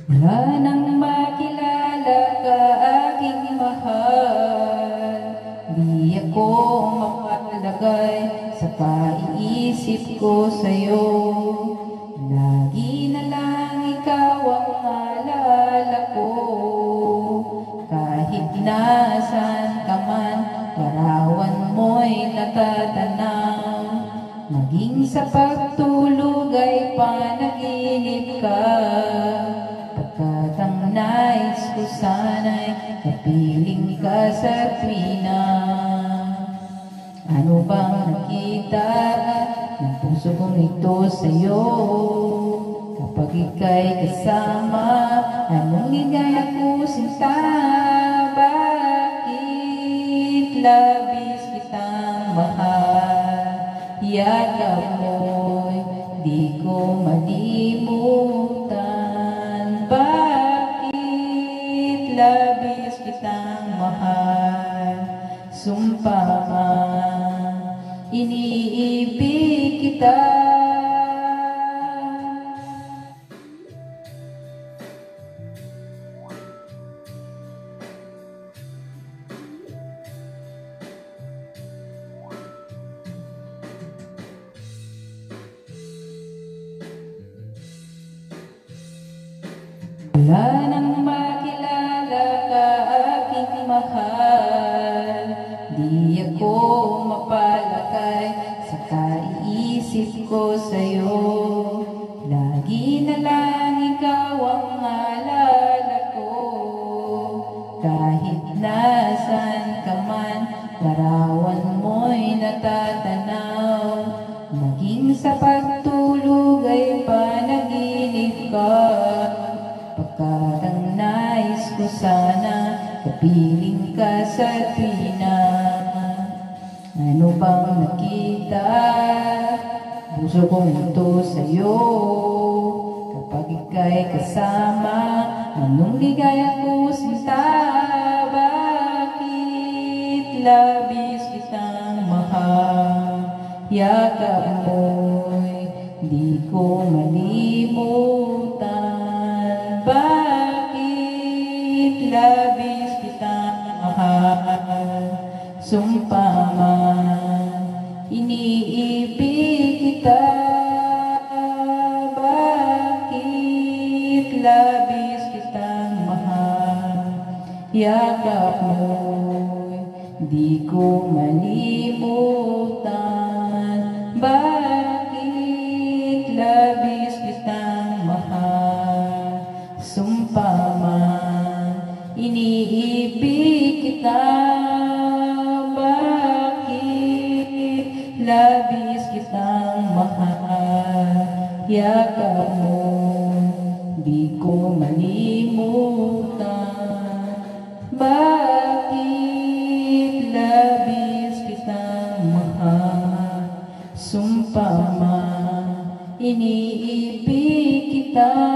Mula nang makilala ka aking mahal, di ako mapalagay sa paiisip ko sa'yo. Lagi na lang ikaw ang alala ko, kahit nasaan ka man, larawan mo'y natatanaw. Maging sa pagtulog ay panaginip ka, pagkat ang nais ko sana'y kapiling ka sa tuwina. Ano bang nakita ng puso kong ito sa'yo? Kapag ika'y kasama, anong ligaya ko sinta? Bakit labis kitang mahal? Yakap mo'y di ko malimutan. Bakit labis kitang mahal? Sumpa man, iniibig kita. Wala nang makilala ka aking mahal, di ako mapalagay sa kaiisip ko sa'yo. Lagi na lang ikaw ang alala ko, kahit nasaan ka man, larawan mo'y natatanaw. Maging sa pagtulog ay panaginip ka, pagkat ang nais ko sana kapiling ka sa tuwina. Ano bang nakita puso kong ito sa'yo? Kapag ika'y kasama, anong ligaya ko sinta? Bakit labis kitang mahal? Yakap mo'y di ko malimutan. Bakit labis kitang mahal? Sumpa man, iniibig kita. Bakit labis kitang mahal? Yakap mo'y di ko malimutan. Bakit labis kitang mahal? Sumpa man, iniibig kita. Bakit labis kitang mahal? Yakap mo, di ko malimutan. Bakit labis kitang mahal? Sumpa man, iniibig kita.